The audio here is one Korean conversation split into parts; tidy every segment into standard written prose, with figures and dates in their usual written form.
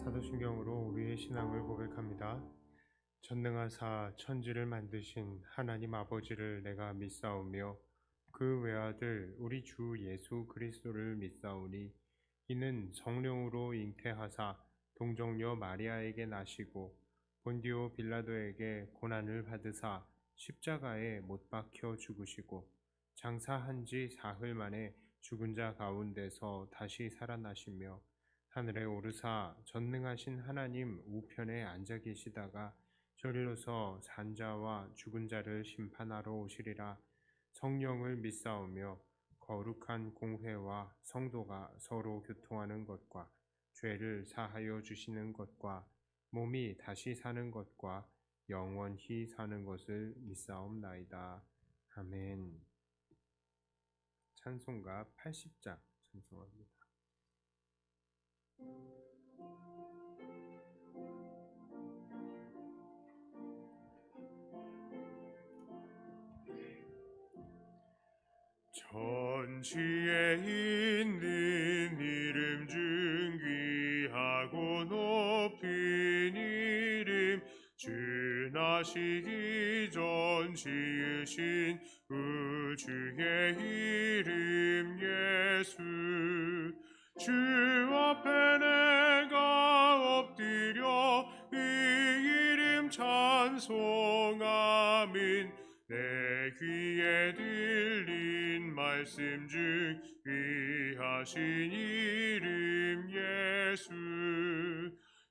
사도신경으로 우리의 신앙을 고백합니다. 전능하사 천지를 만드신 하나님 아버지를 내가 믿사오며 그 외아들 우리 주 예수 그리스도를 믿사오니 이는 성령으로 잉태하사 동정녀 마리아에게 나시고 본디오 빌라도에게 고난을 받으사 십자가에 못 박혀 죽으시고 장사한 지 사흘 만에 죽은 자 가운데서 다시 살아나시며 하늘에 오르사 전능하신 하나님 우편에 앉아 계시다가 저리로서 산자와 죽은 자를 심판하러 오시리라. 성령을 믿사오며 거룩한 공회와 성도가 서로 교통하는 것과 죄를 사하여 주시는 것과 몸이 다시 사는 것과 영원히 사는 것을 믿사옵나이다. 아멘. 찬송가 80장 찬송합니다. 전지에 있는 이름 중 귀하고 높은 이름 주나시기 전 지으신 우주의 이름 예수 주 앞에 내가 엎드려 이 이름 찬송하민 내 귀에 들린 말씀 중 귀하신 이름 예수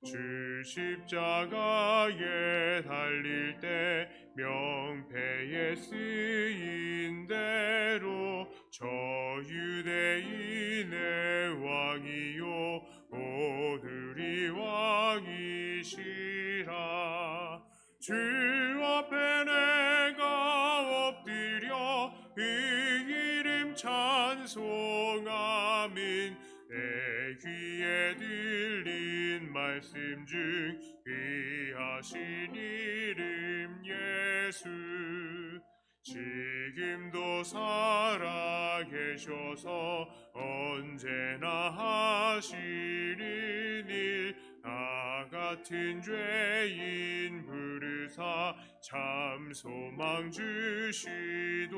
주 십자가에 달릴 때 명패에 쓰인 대로 저 유대인의 왕이요 오늘이 왕이시라 주 앞에 내가 엎드려 이 이름 찬송하민 내 귀에 들린 말씀 중 귀하신 이름 예수 지금도 살아계셔서 언제나 하시는 일 나 같은 죄인 부르사 참 소망 주시도다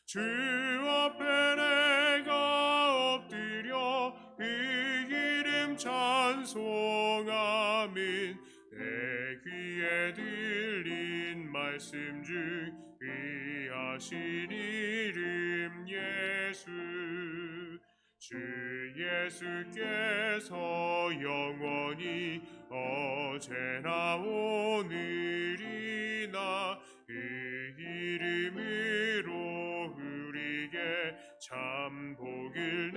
주 앞에 내가 엎드려 이 이름 찬송하민 내 귀에 들린 말씀 중 귀하신 이름 예수 주 예수께서 영원히 어제나 오늘이나 이 이름으로 우리에게 참 복을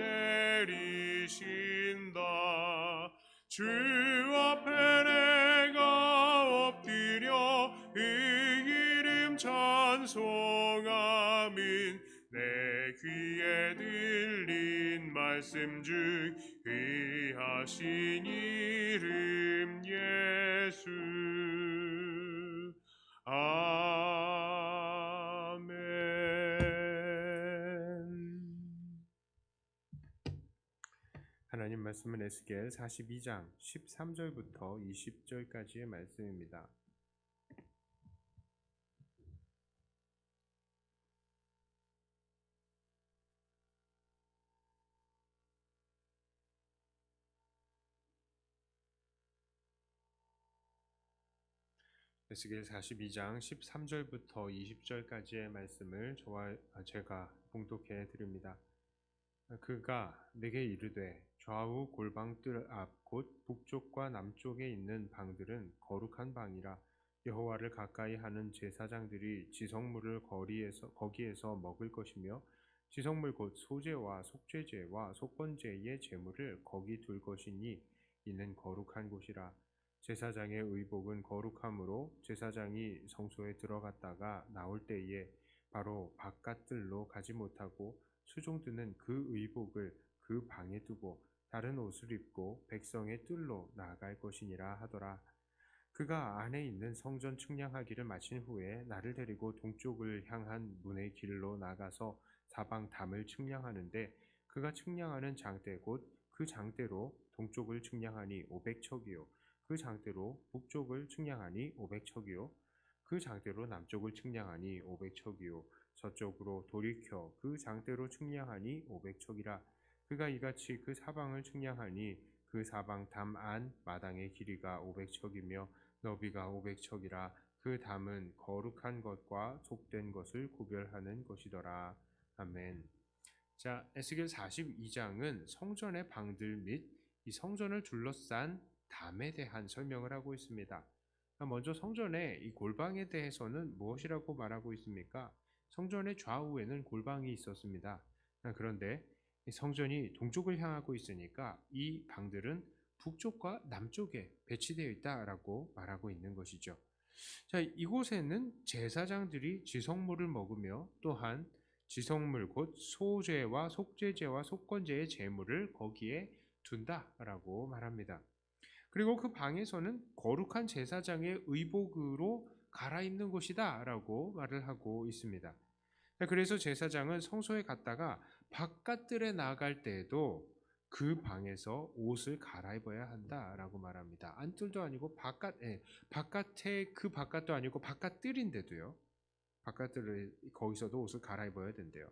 내리신다 주 앞에 내가 엎드려 이 이름 찬송하민 내 귀에 들린 말씀 중 귀하신 이름 예수 아멘. 하나님 말씀은 에스겔 42장 13절부터 20절까지의 말씀입니다. 에스겔 42장 13절부터 20절까지의 말씀을 제가 봉독해 드립니다. 그가 내게 이르되 좌우 골방 뜰 앞 곧 북쪽과 남쪽에 있는 방들은 거룩한 방이라 여호와를 가까이 하는 제사장들이 지성물을 거기에서 먹을 것이며 지성물 곧 소제와 속죄제와 속건제의 제물을 거기 둘 것이니 이는 거룩한 곳이라 제사장의 의복은 거룩함으로 제사장이 성소에 들어갔다가 나올 때에 바로 바깥뜰로 가지 못하고 수종드는 그 의복을 그 방에 두고 다른 옷을 입고 백성의 뜰로 나아갈 것이니라 하더라. 그가 안에 있는 성전 측량하기를 마친 후에 나를 데리고 동쪽을 향한 문의 길로 나가서 사방 담을 측량하는데 그가 측량하는 장대 곧 그 장대로 동쪽을 측량하니 500척이요 그 장대로 북쪽을 측량하니 500척이요 그 장대로 남쪽을 측량하니 500척이요 서쪽으로 돌이켜 그 장대로 측량하니 500척이라. 그가 이같이 그 사방을 측량하니 그 사방 담 안 마당의 길이가 500척이며 너비가 500척이라. 그 담은 거룩한 것과 속된 것을 구별하는 것이더라. 아멘. 자, 에스겔 42장은 성전의 방들 및 이 성전을 둘러싼 담에 대한 설명을 하고 있습니다. 먼저 성전의 이 골방에 대해서는 무엇이라고 말하고 있습니까? 성전의 좌우에는 골방이 있었습니다. 그런데 성전이 동쪽을 향하고 있으니까 이 방들은 북쪽과 남쪽에 배치되어 있다라고 말하고 있는 것이죠. 자, 이곳에는 제사장들이 지성물을 먹으며 또한 지성물 곧 소제와 속죄제와 속건제의 제물을 거기에 둔다라고 말합니다. 그리고 그 방에서는 거룩한 제사장의 의복으로 갈아입는 곳이다라고 말을 하고 있습니다. 그래서 제사장은 성소에 갔다가 바깥들에 나갈 때에도 그 방에서 옷을 갈아입어야 한다라고 말합니다. 안뜰도 아니고 바깥에 그 바깥도 아니고 바깥뜰인데도요. 바깥들을 거기서도 옷을 갈아입어야 된대요.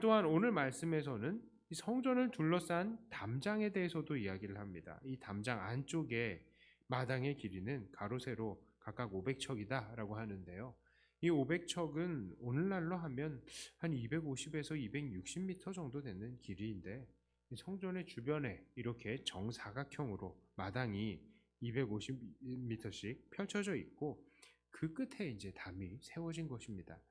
또한 오늘 말씀에서는 성전을 둘러싼 담장에 대해서도 이야기를 합니다. 이 담장 안쪽에 마당의 길이는 가로 세로 각각 500척이다라고 하는데요. 이 500척은 오늘날로 하면 한 250에서 260m 정도 되는 길이인데 성전의 주변에 이렇게 정사각형으로 마당이 250m씩 펼쳐져 있고 그 끝에 이제 담이 세워진 것입니다.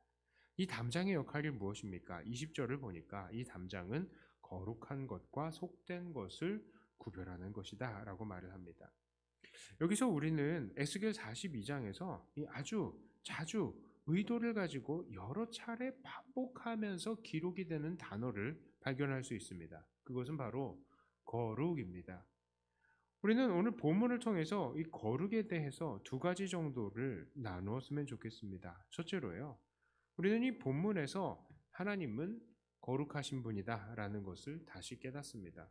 이 담장의 역할이 무엇입니까? 20절을 보니까 이 담장은 거룩한 것과 속된 것을 구별하는 것이다 라고 말을 합니다. 여기서 우리는 에스겔 42장에서 아주 자주 의도를 가지고 여러 차례 반복하면서 기록이 되는 단어를 발견할 수 있습니다. 그것은 바로 거룩입니다. 우리는 오늘 본문을 통해서 이 거룩에 대해서 두 가지 정도를 나누었으면 좋겠습니다. 첫째로요, 우리는 이 본문에서 하나님은 거룩하신 분이다 라는 것을 다시 깨닫습니다.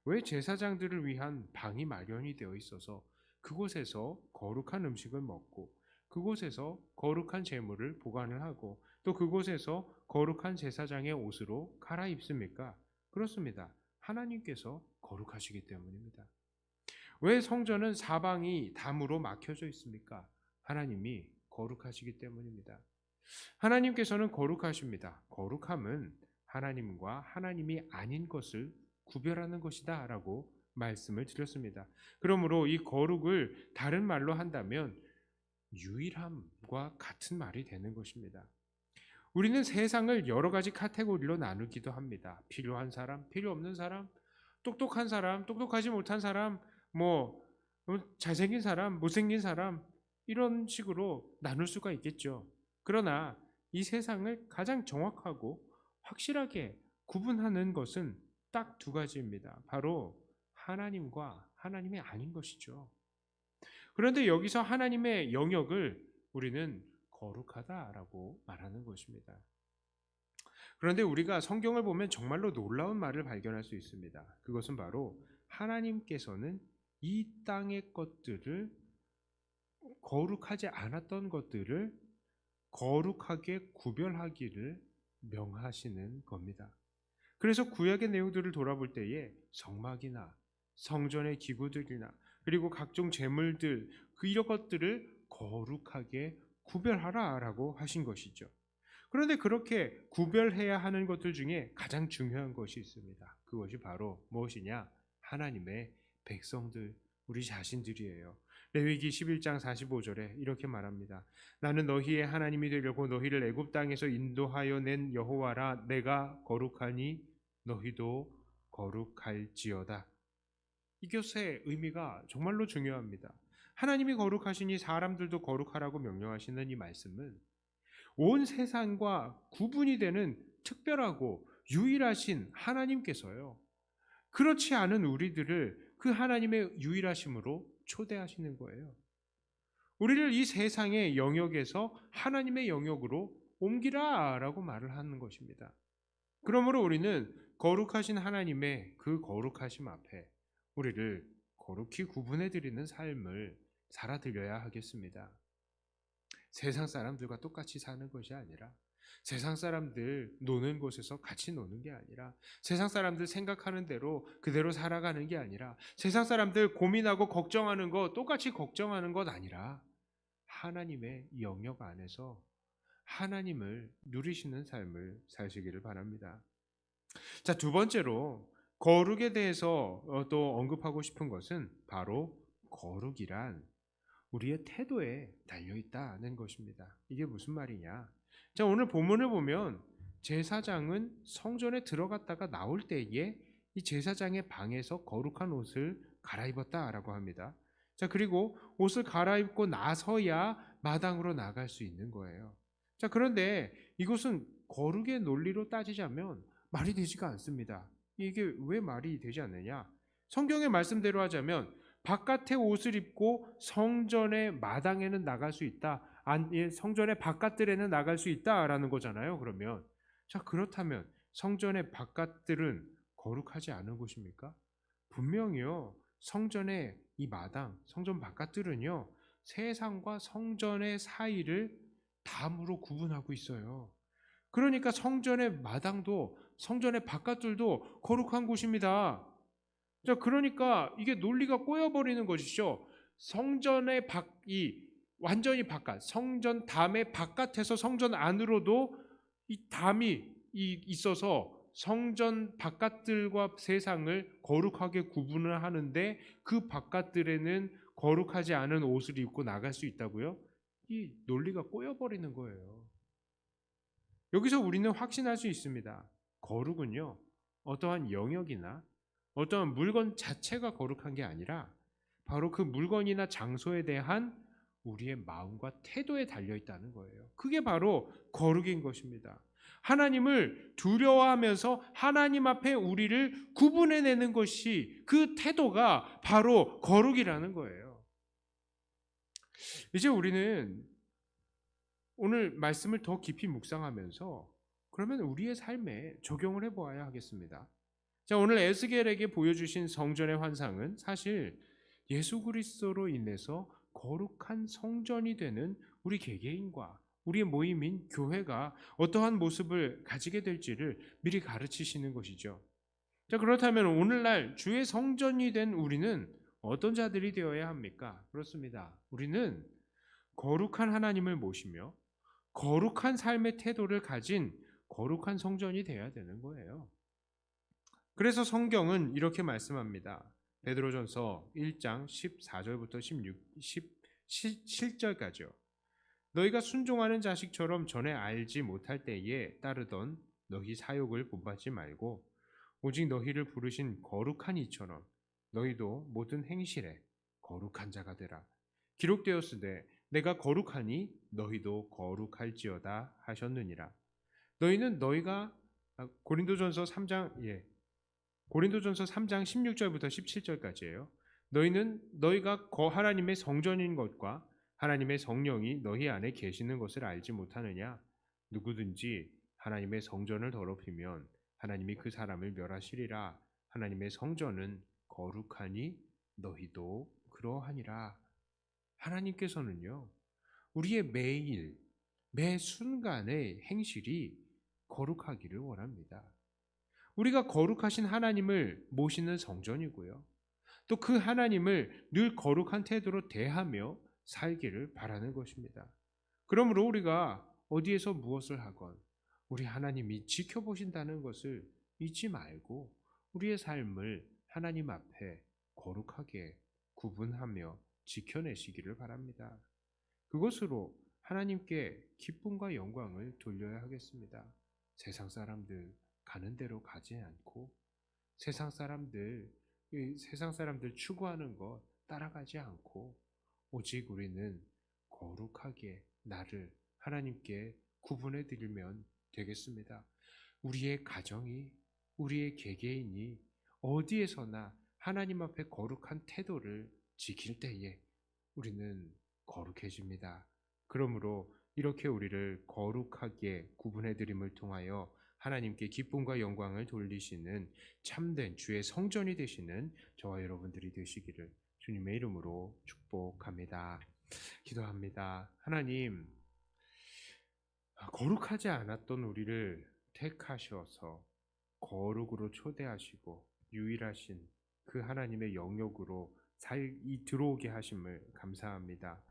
왜 제사장들을 위한 방이 마련이 되어 있어서 그곳에서 거룩한 음식을 먹고 그곳에서 거룩한 제물을 보관을 하고 또 그곳에서 거룩한 제사장의 옷으로 갈아입습니까? 그렇습니다. 하나님께서 거룩하시기 때문입니다. 왜 성전은 사방이 담으로 막혀져 있습니까? 하나님이 거룩하시기 때문입니다. 하나님께서는 거룩하십니다. 거룩함은 하나님과 하나님이 아닌 것을 구별하는 것이다 라고 말씀을 드렸습니다. 그러므로 이 거룩을 다른 말로 한다면 유일함과 같은 말이 되는 것입니다. 우리는 세상을 여러 가지 카테고리로 나누기도 합니다. 필요한 사람, 필요 없는 사람, 똑똑한 사람, 똑똑하지 못한 사람, 잘생긴 사람, 못생긴 사람, 이런 식으로 나눌 수가 있겠죠. 그러나 이 세상을 가장 정확하고 확실하게 구분하는 것은 딱 두 가지입니다. 바로 하나님과 하나님이 아닌 것이죠. 그런데 여기서 하나님의 영역을 우리는 거룩하다라고 말하는 것입니다. 그런데 우리가 성경을 보면 정말로 놀라운 말을 발견할 수 있습니다. 그것은 바로 하나님께서는 이 땅의 것들을 거룩하지 않았던 것들을 거룩하게 구별하기를 명하시는 겁니다. 그래서 구약의 내용들을 돌아볼 때에 성막이나 성전의 기구들이나 그리고 각종 제물들 이런 것들을 거룩하게 구별하라라고 하신 것이죠. 그런데 그렇게 구별해야 하는 것들 중에 가장 중요한 것이 있습니다. 그것이 바로 무엇이냐? 하나님의 백성들, 우리 자신들이에요. 레위기 11장 45절에 이렇게 말합니다. 나는 너희의 하나님이 되려고 너희를 애굽 땅에서 인도하여 낸 여호와라. 내가 거룩하니 너희도 거룩할지어다. 이것의 의미가 정말로 중요합니다. 하나님이 거룩하시니 사람들도 거룩하라고 명령하시는 이 말씀은 온 세상과 구분이 되는 특별하고 유일하신 하나님께서요, 그렇지 않은 우리들을 그 하나님의 유일하심으로 초대하시는 거예요. 우리를 이 세상의 영역에서 하나님의 영역으로 옮기라라고 말을 하는 것입니다. 그러므로 우리는 거룩하신 하나님의 그 거룩하심 앞에 우리를 거룩히 구분해 드리는 삶을 살아드려야 하겠습니다. 세상 사람들과 똑같이 사는 것이 아니라, 세상 사람들 노는 곳에서 같이 노는 게 아니라, 세상 사람들 생각하는 대로 그대로 살아가는 게 아니라, 세상 사람들 고민하고 걱정하는 거 똑같이 걱정하는 것 아니라, 하나님의 영역 안에서 하나님을 누리시는 삶을 사시기를 바랍니다. 자, 두 번째로 거룩에 대해서 또 언급하고 싶은 것은 바로 거룩이란 우리의 태도에 달려 있다는 것입니다. 이게 무슨 말이냐? 자, 오늘 본문을 보면 제사장은 성전에 들어갔다가 나올 때에 이 제사장의 방에서 거룩한 옷을 갈아입었다라고 합니다. 자, 그리고 옷을 갈아입고 나서야 마당으로 나갈 수 있는 거예요. 자, 그런데 이것은 거룩의 논리로 따지자면 말이 되지가 않습니다. 이게 왜 말이 되지 않느냐? 성경의 말씀대로 하자면 바깥에 옷을 입고 성전의 마당에는 나갈 수 있다. 성전의 바깥들에는 나갈 수 있다라는 거잖아요. 그러면 자, 그렇다면 성전의 바깥들은 거룩하지 않은 곳입니까? 분명히요. 성전의 이 마당, 성전 바깥들은요. 세상과 성전의 사이를 담으로 구분하고 있어요. 그러니까 성전의 마당도 성전의 바깥들도 거룩한 곳입니다. 자, 그러니까 이게 논리가 꼬여버리는 것이죠. 성전의 완전히 바깥, 성전 담의 바깥에서 성전 안으로도 이 담이 있어서 성전 바깥들과 세상을 거룩하게 구분을 하는데 그 바깥들에는 거룩하지 않은 옷을 입고 나갈 수 있다고요? 이 논리가 꼬여버리는 거예요. 여기서 우리는 확신할 수 있습니다. 거룩은요, 어떠한 영역이나 어떠한 물건 자체가 거룩한 게 아니라 바로 그 물건이나 장소에 대한 우리의 마음과 태도에 달려 있다는 거예요. 그게 바로 거룩인 것입니다. 하나님을 두려워하면서 하나님 앞에 우리를 구분해내는 것이, 그 태도가 바로 거룩이라는 거예요. 이제 우리는 오늘 말씀을 더 깊이 묵상하면서 그러면 우리의 삶에 적용을 해보아야 하겠습니다. 자, 오늘 에스겔에게 보여주신 성전의 환상은 사실 예수 그리스도로 인해서 거룩한 성전이 되는 우리 개개인과 우리의 모임인 교회가 어떠한 모습을 가지게 될지를 미리 가르치시는 것이죠. 자, 그렇다면 오늘날 주의 성전이 된 우리는 어떤 자들이 되어야 합니까? 그렇습니다. 우리는 거룩한 하나님을 모시며 거룩한 삶의 태도를 가진 거룩한 성전이 되어야 되는 거예요. 그래서 성경은 이렇게 말씀합니다. 베드로전서 1장 14절부터 17절까지요. 너희가 순종하는 자식처럼 전에 알지 못할 때에 따르던 너희 사욕을 본받지 말고 오직 너희를 부르신 거룩한 이처럼 너희도 모든 행실에 거룩한 자가 되라. 기록되었으되 내가 거룩하니 너희도 거룩할지어다 하셨느니라. 너희는 고린도전서 3장 16절부터 17절까지예요. 너희는 너희가 하나님의 성전인 것과 하나님의 성령이 너희 안에 계시는 것을 알지 못하느냐? 누구든지 하나님의 성전을 더럽히면 하나님이 그 사람을 멸하시리라. 하나님의 성전은 거룩하니 너희도 그러하니라. 하나님께서는요, 우리의 매 순간의 행실이 거룩하기를 원합니다. 우리가 거룩하신 하나님을 모시는 성전이고요. 또 그 하나님을 늘 거룩한 태도로 대하며 살기를 바라는 것입니다. 그러므로 우리가 어디에서 무엇을 하건 우리 하나님이 지켜보신다는 것을 잊지 말고 우리의 삶을 하나님 앞에 거룩하게 구분하며 지켜내시기를 바랍니다. 그것으로 하나님께 기쁨과 영광을 돌려야 하겠습니다. 세상 사람들 가는 대로 가지 않고 세상 사람들 추구하는 것 따라가지 않고 오직 우리는 거룩하게 나를 하나님께 구분해 드리면 되겠습니다. 우리의 가정이, 우리의 개개인이 어디에서나 하나님 앞에 거룩한 태도를 지킬 때에 우리는 거룩해집니다. 그러므로 이렇게 우리를 거룩하게 구분해 드림을 통하여 하나님께 기쁨과 영광을 돌리시는 참된 주의 성전이 되시는 저와 여러분들이 되시기를 주님의 이름으로 축복합니다. 기도합니다. 하나님, 거룩하지 않았던 우리를 택하셔서 거룩으로 초대하시고 유일하신 그 하나님의 영역으로 들어오게 하심을 감사합니다.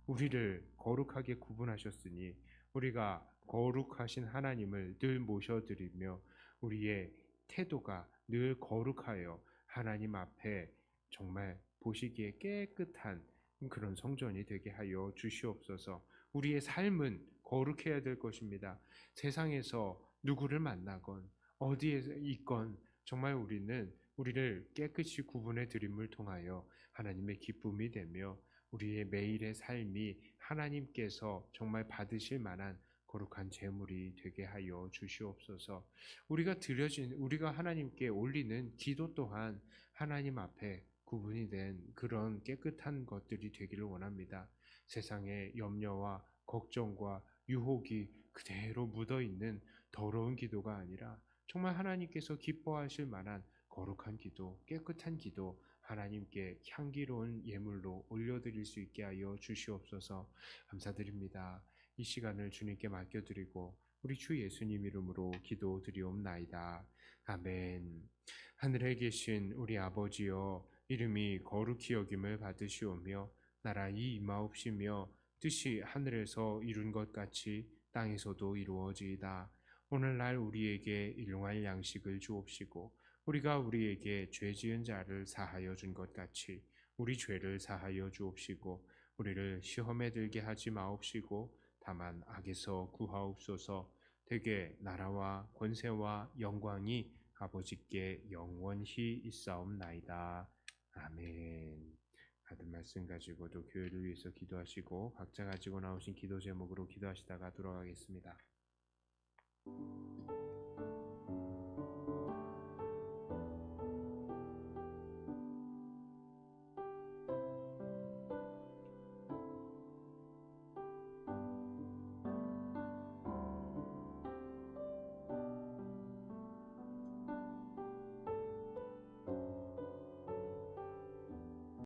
우리를 거룩하게 구분하셨으니 우리가 거룩하신 하나님을 늘 모셔드리며 우리의 태도가 늘 거룩하여 하나님 앞에 정말 보시기에 깨끗한 그런 성전이 되게 하여 주시옵소서. 우리의 삶은 거룩해야 될 것입니다. 세상에서 누구를 만나건 어디에 있건 정말 우리는 우리를 깨끗이 구분해 드림을 통하여 하나님의 기쁨이 되며 우리의 매일의 삶이 하나님께서 정말 받으실 만한 거룩한 제물이 되게 하여 주시옵소서. 우리가 하나님께 올리는 기도 또한 하나님 앞에 구분이 된 그런 깨끗한 것들이 되기를 원합니다. 세상의 염려와 걱정과 유혹이 그대로 묻어 있는 더러운 기도가 아니라 정말 하나님께서 기뻐하실 만한 거룩한 기도, 깨끗한 기도, 하나님께 향기로운 예물로 올려드릴 수 있게 하여 주시옵소서. 감사드립니다. 이 시간을 주님께 맡겨드리고 우리 주 예수님 이름으로 기도드리옵나이다. 아멘. 하늘에 계신 우리 아버지여, 이름이 거룩히 여김을 받으시오며 나라의 임하옵시며 뜻이 하늘에서 이룬 것 같이 땅에서도 이루어지이다. 오늘날 우리에게 일용할 양식을 주옵시고 우리가 우리에게 죄 지은 자를 사하여 준 것 같이 우리 죄를 사하여 주옵시고 우리를 시험에 들게 하지 마옵시고 다만 악에서 구하옵소서. 되게 나라와 권세와 영광이 아버지께 영원히 있사옵나이다. 아멘. 받은 말씀 가지고도 교회를 위해서 기도하시고 각자 가지고 나오신 기도 제목으로 기도하시다가 돌아가겠습니다.